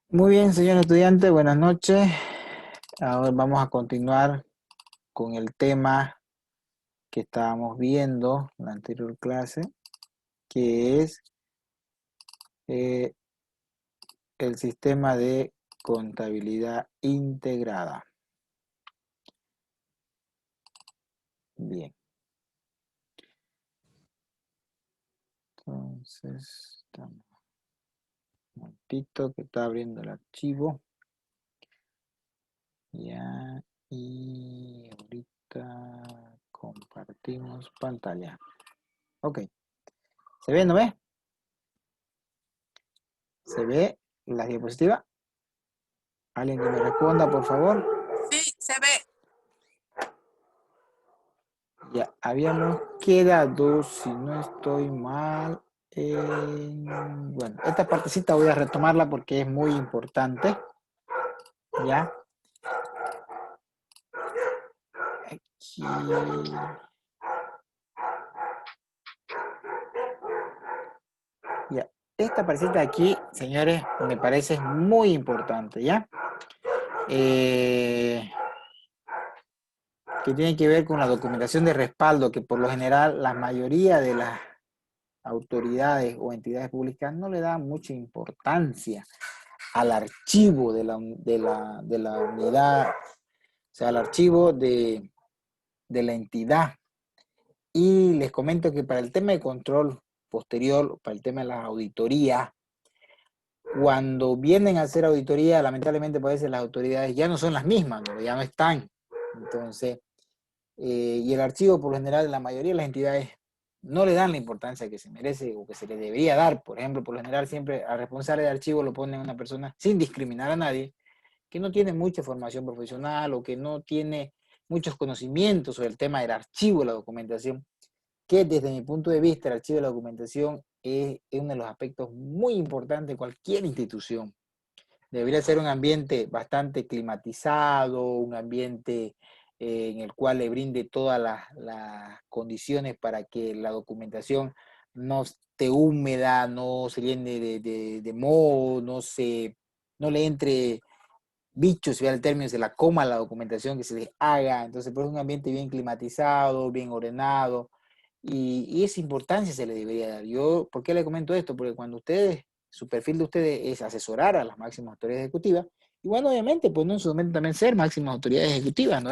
Muy bien, señor estudiante, buenas noches. Ahora vamos a continuar con el tema que estábamos viendo en la anterior clase, que es eh, el sistema de contabilidad integrada. Bien, entonces, estamos un momentito que está abriendo el archivo. Ya, y ahorita compartimos pantalla. Ok, ¿se ve, no ve? ¿Se ve la diapositiva? ¿Alguien que me responda, por favor? Sí, se ve. Ya habíamos quedado, si no estoy mal, bueno, esta partecita voy a retomarla porque es muy importante. Ya, aquí, ya, esta partecita de aquí, señores, me parece muy importante, ¿ya? Eh, que tiene que ver con la documentación de respaldo, que por lo general la mayoría de las autoridades o entidades públicas no le dan mucha importancia al archivo de la unidad, o sea, al archivo de la entidad. Y les comento que para el tema de control posterior, para el tema de las auditorías, cuando vienen a hacer auditoría, lamentablemente puede ser las autoridades ya no son las mismas, ¿no? Ya no están. Entonces, y el archivo, por lo general, la mayoría de las entidades no le dan la importancia que se merece o que se le debería dar. Por ejemplo, por lo general, siempre al responsable de archivo lo ponen una persona sin discriminar a nadie, que no tiene mucha formación profesional o que no tiene muchos conocimientos sobre el tema del archivo de la documentación, que desde mi punto de vista el archivo de la documentación es uno de los aspectos muy importantes de cualquier institución. Debería ser un ambiente bastante climatizado, un ambiente en el cual le brinde todas las condiciones para que la documentación no esté húmeda, no se llene de moho, no le entre bichos, si va el término, se la coma la documentación que se les haga. Entonces, pues un ambiente bien climatizado, bien ordenado, y esa importancia se le debería dar. Yo, ¿por qué le comento esto? Porque cuando ustedes, su perfil de ustedes es asesorar a las máximas autoridades ejecutivas, y bueno, obviamente, pues no en su momento también ser máximas autoridades ejecutivas, ¿no?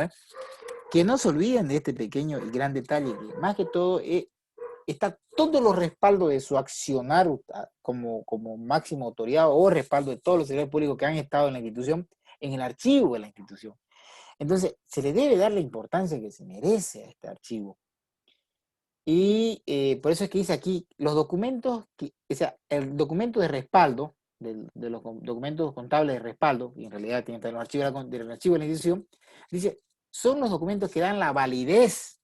Que no se olviden de este pequeño y gran detalle, que más que todo está todos los respaldos de su accionar como máxima autoridad o respaldo de todos los servidores públicos que han estado en la institución, en el archivo de la institución. Entonces, se le debe dar la importancia que se merece a este archivo. Y por eso es que dice aquí, los documentos, o sea, el documento de respaldo, de los documentos contables de respaldo, y en realidad tiene que estar en el archivo de la institución, dice, son los documentos que dan la validez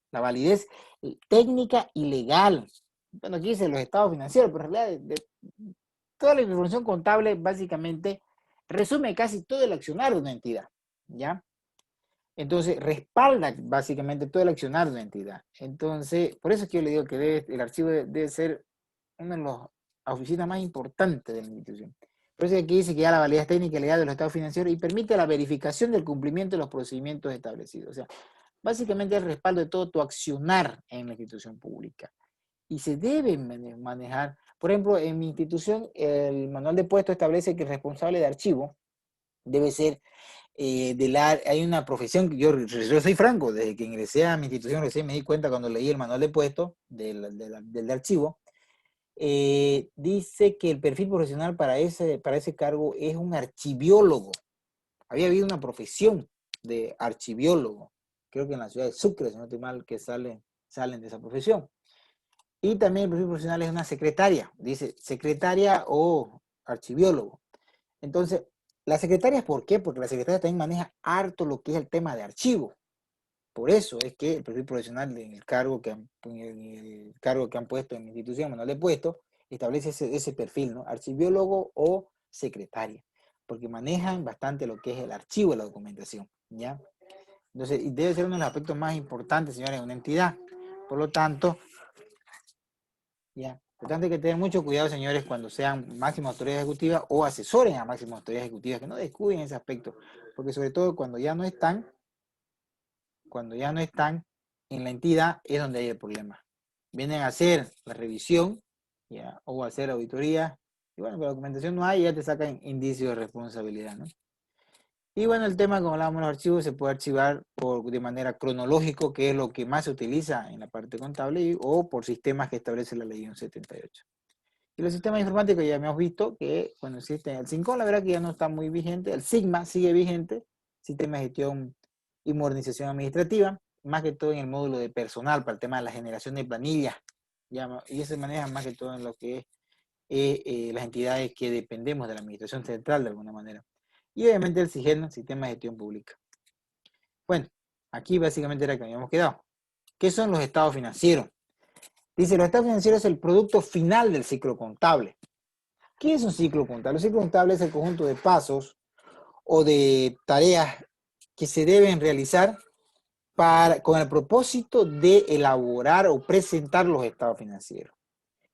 técnica y legal. Bueno, aquí dice los estados financieros, pero en realidad toda la información contable básicamente resume casi todo el accionar de una entidad, ¿ya? Entonces, respalda básicamente todo el accionar de una entidad. Entonces, por eso es que yo le digo que el archivo debe ser una de las oficinas más importantes de la institución. Por eso es que aquí dice que ya la validez técnica y legal de los estados financieros y permite la verificación del cumplimiento de los procedimientos establecidos. O sea, básicamente el respaldo de todo tu accionar en la institución pública. Y se debe manejar, por ejemplo, en mi institución, el manual de puesto establece que el responsable de archivo debe ser hay una profesión que yo soy franco, desde que ingresé a mi institución recién me di cuenta cuando leí el manual de puesto del archivo, dice que el perfil profesional para ese cargo es un archiviólogo. Había habido una profesión de archiviólogo, creo que en la ciudad de Sucre, si no estoy mal, que salen de esa profesión. Y también el perfil profesional es una secretaria, dice secretaria o archiviólogo. Entonces, la secretaria, ¿por qué? Porque la secretaria también maneja harto lo que es el tema de archivo. Por eso es que el perfil profesional en el cargo que han puesto en mi institución, manual de puesto, establece ese perfil, ¿no? Archiviólogo o secretaria, porque manejan bastante lo que es el archivo de la documentación, ¿ya? Entonces, y debe ser uno de los aspectos más importantes, señores, de una entidad. Por lo tanto, ¿ya? Por tanto, hay que tener mucho cuidado, señores, cuando sean máximas autoridades ejecutivas o asesoren a máximas autoridades ejecutivas, que no descuiden ese aspecto, porque sobre todo cuando ya no están en la entidad, es donde hay el problema. Vienen a hacer la revisión, ¿ya? O a hacer auditoría, y bueno, con la documentación no hay, ya te sacan indicios de responsabilidad, ¿no? Y bueno, el tema, como hablábamos, los archivos se puede archivar de manera cronológico, que es lo que más se utiliza en la parte contable, o por sistemas que establece la ley 178. Y los sistemas informáticos ya hemos visto que, bueno, existe el SINCON, la verdad que ya no está muy vigente, el SIGMA sigue vigente, Sistema de Gestión y Modernización Administrativa, más que todo en el módulo de personal, para el tema de la generación de planillas, y se maneja más que todo en lo que es las entidades que dependemos de la administración central de alguna manera. Y obviamente el SIGEN, Sistema de Gestión Pública. Bueno, aquí básicamente era que habíamos quedado. ¿Qué son los estados financieros? Dice, los estados financieros es el producto final del ciclo contable. ¿Qué es un ciclo contable? Un ciclo contable es el conjunto de pasos o de tareas que se deben realizar con el propósito de elaborar o presentar los estados financieros.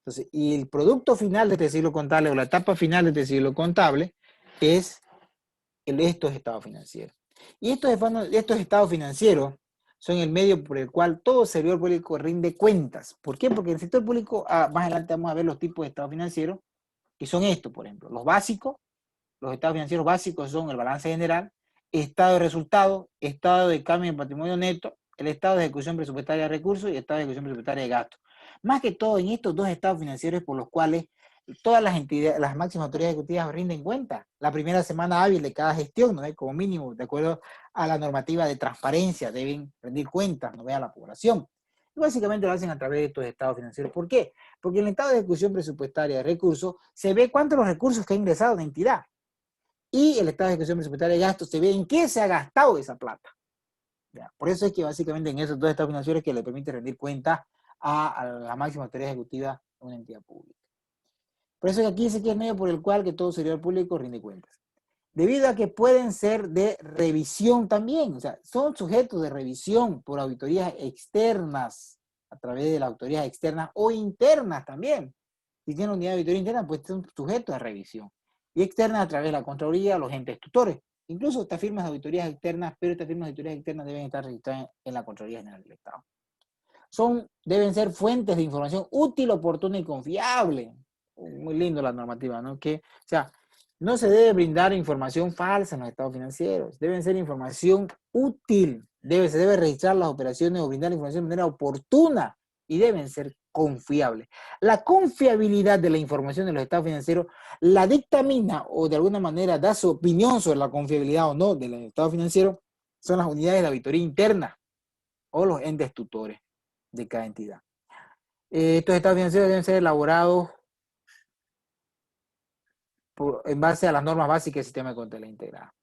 Entonces, y el producto final de este ciclo contable o la etapa final de este ciclo contable es estos estados financieros. Y estos estados financieros son el medio por el cual todo servidor público rinde cuentas. ¿Por qué? Porque en el sector público, más adelante vamos a ver los tipos de estados financieros, que son estos, por ejemplo, los básicos. Los estados financieros básicos son el balance general, estado de resultados, estado de cambio de patrimonio neto, el estado de ejecución presupuestaria de recursos y el estado de ejecución presupuestaria de gastos. Más que todo en estos dos estados financieros por los cuales todas las entidades, las máximas autoridades ejecutivas rinden cuenta. La primera semana hábil de cada gestión, ¿no? Como mínimo, de acuerdo a la normativa de transparencia, deben rendir cuentas, no vea la población. Y básicamente lo hacen a través de estos estados financieros. ¿Por qué? Porque en el estado de ejecución presupuestaria de recursos se ve cuántos los recursos que ha ingresado la entidad. Y el estado de ejecución presupuestaria de gastos se ve en qué se ha gastado esa plata. ¿Ya? Por eso es que básicamente en esos dos estados financieros que le permite rendir cuenta a la máxima autoridad ejecutiva de una entidad pública. Por eso es que aquí dice que es medio por el cual que todo servidor público rinde cuentas. Debido a que pueden ser de revisión también, o sea, son sujetos de revisión por auditorías externas, a través de las auditorías externas o internas también. Si tienen unidad de auditoría interna, pues son sujetos a revisión. Y externas a través de la Contraloría, los entes tutores. Incluso estas firmas de auditorías externas, pero estas firmas de auditorías externas deben estar registradas en la Contraloría General del Estado. Deben ser fuentes de información útil, oportuna y confiable. Muy lindo la normativa, ¿no? O sea, no se debe brindar información falsa en los estados financieros. Deben ser información útil. Se debe registrar las operaciones o brindar la información de manera oportuna y deben ser confiables. La confiabilidad de la información de los estados financieros la dictamina o de alguna manera da su opinión sobre la confiabilidad o no del estado financiero son las unidades de auditoría interna o los entes tutores de cada entidad. Estos estados financieros deben ser elaborados en base a las normas básicas del sistema de contabilidad integrada.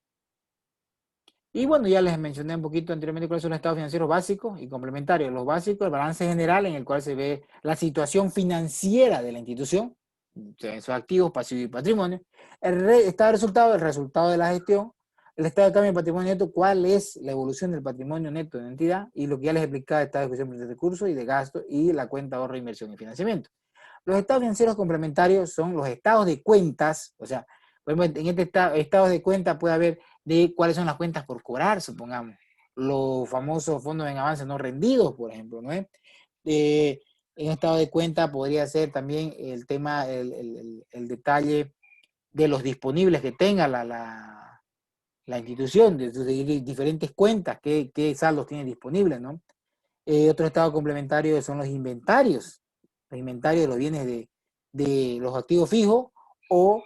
Y bueno, ya les mencioné un poquito anteriormente cuáles son los estados financieros básicos y complementarios. Los básicos, el balance general en el cual se ve la situación financiera de la institución, sus activos, pasivos y patrimonio. El estado de resultado, el resultado de la gestión. El estado de cambio de patrimonio neto, cuál es la evolución del patrimonio neto de la entidad. Y lo que ya les explicaba, el estado de ejecución de recursos y de gasto y la cuenta de ahorro, inversión y financiamiento. Los estados financieros complementarios son los estados de cuentas, o sea, por ejemplo, en este estado de cuenta puede haber de cuáles son las cuentas por cobrar, supongamos, los famosos fondos en avance no rendidos, por ejemplo, ¿no es? En estado de cuenta podría ser también el tema, el detalle de los disponibles que tenga la institución, de sus diferentes cuentas, qué saldos tiene disponibles, ¿no? Otro estado complementario son los inventarios de los bienes de los activos fijos o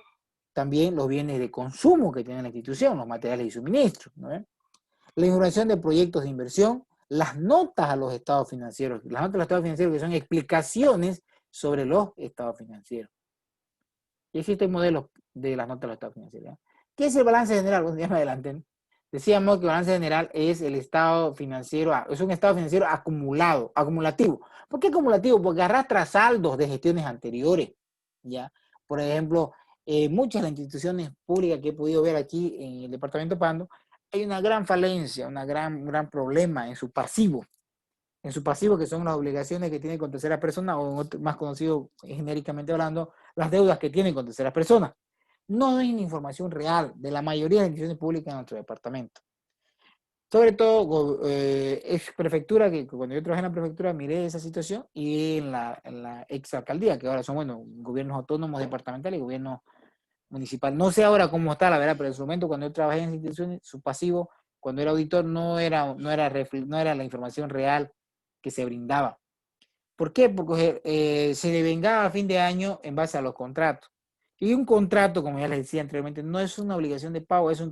también los bienes de consumo que tiene la institución, los materiales y suministros, ¿no? La información de proyectos de inversión, las notas a los estados financieros, las notas a los estados financieros que son explicaciones sobre los estados financieros. Y existen modelos de las notas a los estados financieros, ¿no? ¿Qué es el balance general? Bueno, ya me adelanté, ¿no? Decíamos que el balance general es el estado financiero, es un estado financiero acumulativo. ¿Por qué acumulativo? Porque arrastra saldos de gestiones anteriores, ¿ya? Por ejemplo, muchas de las instituciones públicas que he podido ver aquí en el departamento Pando, hay una gran falencia, un gran problema en su pasivo. en su pasivo, que son las obligaciones que tiene con terceras personas, o más conocido genéricamente hablando, las deudas que tienen con terceras personas. No es una información real de la mayoría de las instituciones públicas en nuestro departamento. Sobre todo, ex prefectura, que cuando yo trabajé en la prefectura miré esa situación, y en la ex alcaldía, que ahora son, bueno, gobiernos autónomos departamentales y gobierno municipal. No sé ahora cómo está, la verdad, pero en su momento cuando yo trabajé en instituciones, su pasivo, cuando era auditor, no era la información real que se brindaba. ¿Por qué? Porque se devengaba a fin de año en base a los contratos. Y un contrato, como ya les decía anteriormente, no es una obligación de pago, es un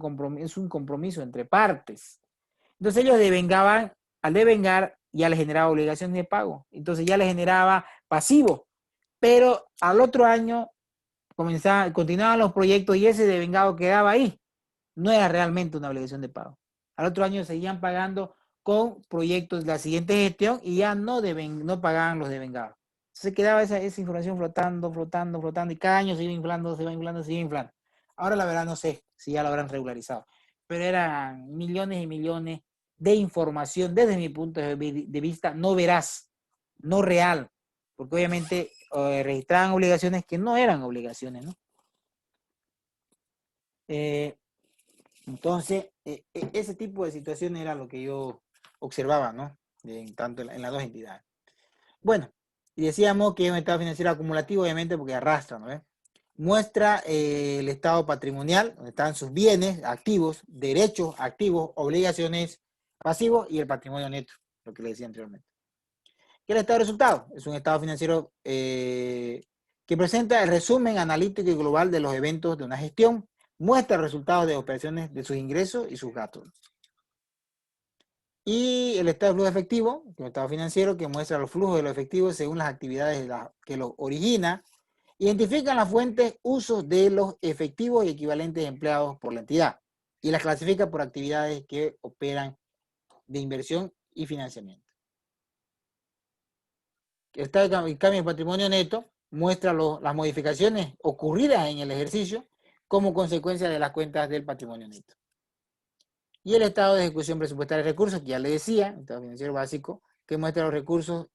compromiso entre partes. Entonces ellos devengaban, al devengar ya les generaba obligaciones de pago. Entonces ya les generaba pasivo. Pero al otro año continuaban los proyectos y ese devengado quedaba ahí. No era realmente una obligación de pago. Al otro año seguían pagando con proyectos de la siguiente gestión y ya no pagaban los devengados. Entonces quedaba esa información flotando, y cada año se iba inflando. Ahora la verdad no sé si ya lo habrán regularizado, pero eran millones y millones de información desde mi punto de vista no veraz, no real, porque obviamente registraban obligaciones que no eran obligaciones, ¿no? Entonces, ese tipo de situaciones era lo que yo observaba, ¿no? Tanto en las dos entidades. Bueno, y decíamos que es un estado financiero acumulativo, obviamente, porque arrastra, ¿no? Muestra el estado patrimonial, donde están sus bienes activos, derechos activos, obligaciones pasivos y el patrimonio neto, lo que le decía anteriormente. ¿Qué es el estado de resultados? Es un estado financiero que presenta el resumen analítico y global de los eventos de una gestión, muestra resultados de operaciones de sus ingresos y sus gastos. Y el estado de flujo efectivo, que es un estado financiero que muestra los flujos de los efectivos según las actividades que los origina, identifica las fuentes, usos de los efectivos y equivalentes empleados por la entidad y las clasifica por actividades que operan de inversión y financiamiento. El cambio de patrimonio neto muestra las modificaciones ocurridas en el ejercicio como consecuencia de las cuentas del patrimonio neto. Y el estado de ejecución presupuestaria de recursos, que ya le decía, el estado financiero básico, que muestra los recursos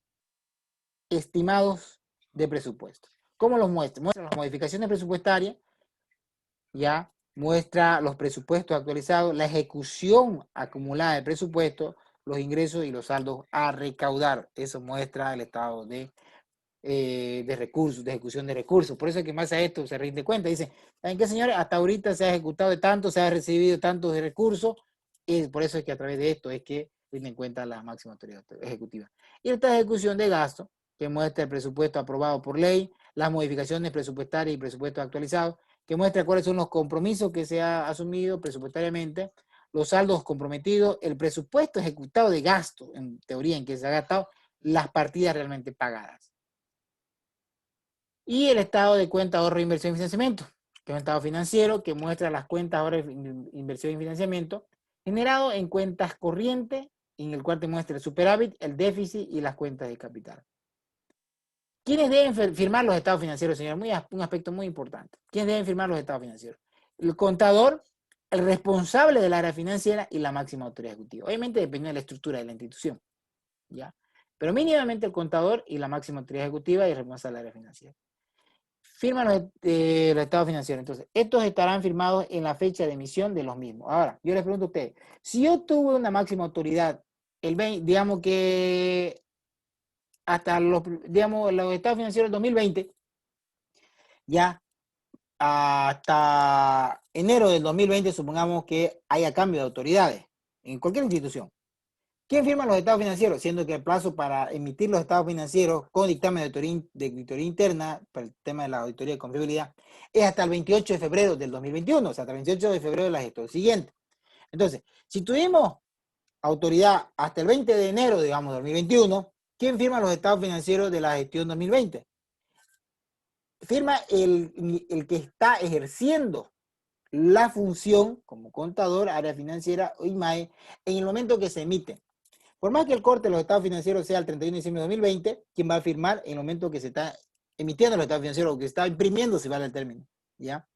estimados de presupuesto. ¿Cómo los muestra? Muestra las modificaciones presupuestarias, ya muestra los presupuestos actualizados, la ejecución acumulada de presupuesto, los ingresos y los saldos a recaudar. Eso muestra el estado de recursos, de ejecución de recursos. Por eso es que más a esto se rinde cuenta. Dice, ¿saben qué, señores? Hasta ahorita se ha ejecutado de tanto, se ha recibido tantos de recursos, y por eso es que a través de esto es que rinden cuenta la máxima autoridad ejecutiva. Y esta ejecución de gasto, que muestra el presupuesto aprobado por ley, las modificaciones presupuestarias y presupuestos actualizados, que muestra cuáles son los compromisos que se ha asumido presupuestariamente, los saldos comprometidos, el presupuesto ejecutado de gasto, en teoría en que se ha gastado, las partidas realmente pagadas. Y el estado de cuenta, ahorro, inversión y financiamiento, que es un estado financiero que muestra las cuentas, ahorro, inversión y financiamiento, generado en cuentas corrientes, en el cual te muestra el superávit, el déficit y las cuentas de capital. ¿Quiénes deben firmar los estados financieros, señor? Un aspecto muy importante. ¿Quiénes deben firmar los estados financieros? El contador, el responsable del área financiera y la máxima autoridad ejecutiva. Obviamente depende de la estructura de la institución, ¿ya? Pero mínimamente el contador y la máxima autoridad ejecutiva y el responsable del área financiera. Firman los estados financieros. Entonces, estos estarán firmados en la fecha de emisión de los mismos. Ahora, yo les pregunto a ustedes, si yo tuve una máxima autoridad, digamos que hasta los estados financieros del 2020, ya hasta enero del 2020, supongamos que haya cambio de autoridades en cualquier institución. ¿Quién firma los estados financieros? Siendo que el plazo para emitir los estados financieros con dictamen de auditoría interna, para el tema de la auditoría de confiabilidad, es hasta el 28 de febrero del 2021, o sea, hasta el 28 de febrero de la gestión siguiente. Entonces, si tuvimos autoridad hasta el 20 de enero, digamos, del 2021, ¿quién firma los estados financieros de la gestión 2020? Firma el que está ejerciendo la función como contador, área financiera o IMAE en el momento que se emite. Por más que el corte de los estados financieros sea el 31 de diciembre de 2020, ¿quién va a firmar en el momento que se está emitiendo los estados financieros o que está imprimiendo, si vale el término? ¿Ya?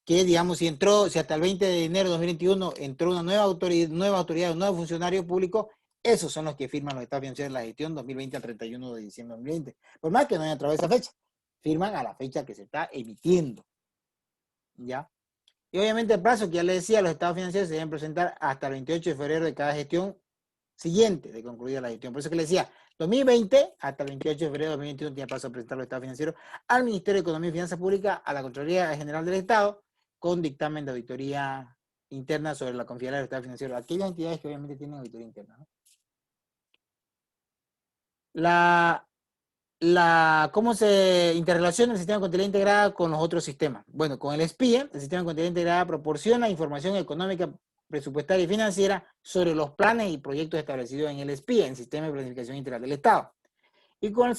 Que, digamos, si hasta el 20 de enero de 2021 entró una nueva autoridad, un nuevo funcionario público, Esos son los que firman los estados financieros de la gestión 2020 al 31 de diciembre de 2020. Por más que no haya a través de esa fecha, firman a la fecha que se está emitiendo. ¿Ya? Y obviamente el plazo que ya les decía, los estados financieros se deben presentar hasta el 28 de febrero de cada gestión siguiente de concluida la gestión. Por eso que les decía, 2020 hasta el 28 de febrero de 2021 tiene plazo a presentar los estados financieros al Ministerio de Economía y Finanzas Públicas, a la Contraloría General del Estado, con dictamen de auditoría interna sobre la confiabilidad de los estados financieros. Aquellas entidades que obviamente tienen auditoría interna, ¿no? ¿Cómo se interrelaciona el sistema de contabilidad integrada con los otros sistemas? Bueno, con el SPIE, el sistema de contabilidad integrada proporciona información económica, presupuestaria y financiera sobre los planes y proyectos establecidos en el SPIE, en el Sistema de Planificación Integral del Estado. Y con el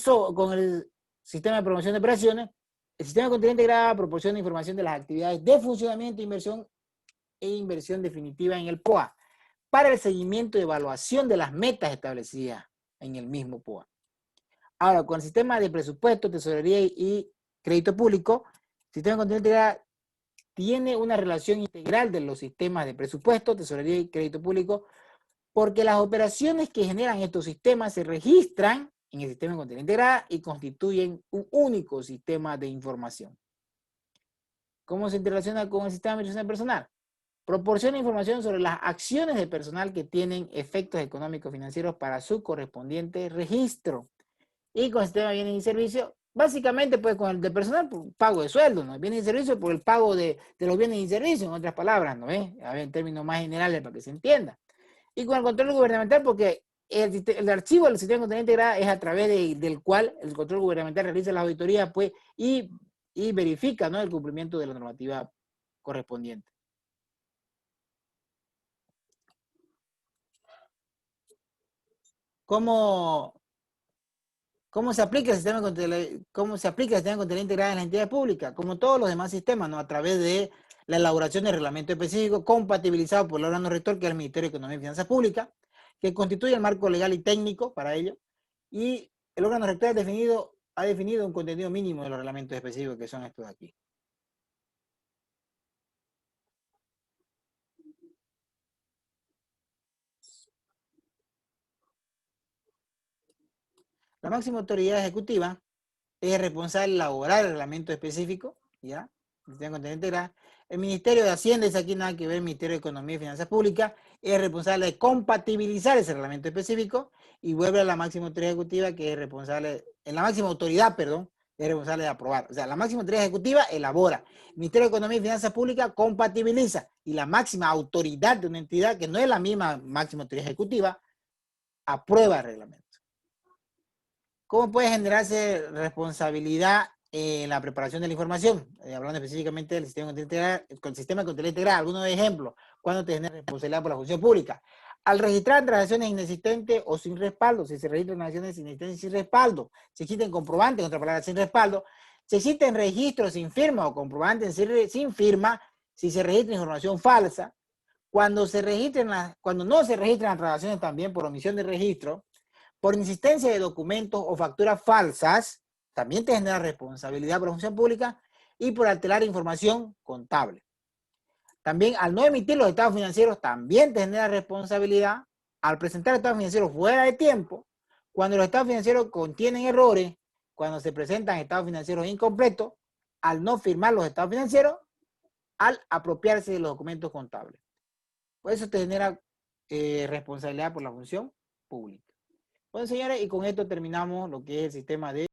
sistema de promoción de operaciones, el sistema de contabilidad integrada proporciona información de las actividades de funcionamiento, inversión e inversión definitiva en el POA, para el seguimiento y evaluación de las metas establecidas en el mismo POA. Ahora, con el sistema de presupuesto, tesorería y crédito público, el sistema de contabilidad integrada tiene una relación integral de los sistemas de presupuesto, tesorería y crédito público, porque las operaciones que generan estos sistemas se registran en el sistema de contabilidad integrada y constituyen un único sistema de información. ¿Cómo se interrelaciona con el sistema de administración personal? Proporciona información sobre las acciones de personal que tienen efectos económicos financieros para su correspondiente registro. Y con el sistema de bienes y servicios, básicamente pues con el de personal, por pago de sueldo, ¿no? Bienes y servicios por el pago de los bienes y servicios, en otras palabras, ¿no? A ver, en términos más generales para que se entienda. Y con el control gubernamental, porque el archivo del sistema de contabilidad integrada es a través del cual el control gubernamental realiza la auditoría, pues, y verifica, ¿no?, el cumplimiento de la normativa correspondiente. ¿Cómo se aplica el sistema de contabilidad integrada en las entidades públicas? Como todos los demás sistemas, ¿no? A través de la elaboración de reglamento específico compatibilizado por el órgano rector, que es el Ministerio de Economía y Finanzas Públicas, que constituye el marco legal y técnico para ello, y el órgano rector ha definido un contenido mínimo de los reglamentos específicos, que son estos de aquí. La máxima autoridad ejecutiva es responsable de elaborar el reglamento específico, ¿ya? El Ministerio de Hacienda, es aquí nada que ver, el Ministerio de Economía y Finanzas Públicas, es responsable de compatibilizar ese reglamento específico y vuelve a la máxima autoridad ejecutiva, que es responsable, en la máxima autoridad, perdón, es responsable de aprobar. O sea, la máxima autoridad ejecutiva elabora, el Ministerio de Economía y Finanzas Públicas compatibiliza, y la máxima autoridad de una entidad, que no es la misma máxima autoridad ejecutiva, aprueba el reglamento. ¿Cómo puede generarse responsabilidad en la preparación de la información? Hablando específicamente del sistema de contabilidad integrada, algunos ejemplos. ¿Cuándo te genera responsabilidad por la función pública? Al registrar transacciones inexistentes o sin respaldo, si se registran transacciones inexistentes sin respaldo, si existen comprobantes, en otra palabra, sin respaldo, si existen registros sin firma o comprobantes sin firma, si se registra información falsa, cuando no se registran las transacciones también por omisión de registro, por insistencia de documentos o facturas falsas, también te genera responsabilidad por la función pública, y por alterar información contable. También al no emitir los estados financieros, también te genera responsabilidad al presentar estados financieros fuera de tiempo, cuando los estados financieros contienen errores, cuando se presentan estados financieros incompletos, al no firmar los estados financieros, al apropiarse de los documentos contables. Por eso te genera responsabilidad por la función pública. Bueno, señores, y con esto terminamos lo que es el sistema de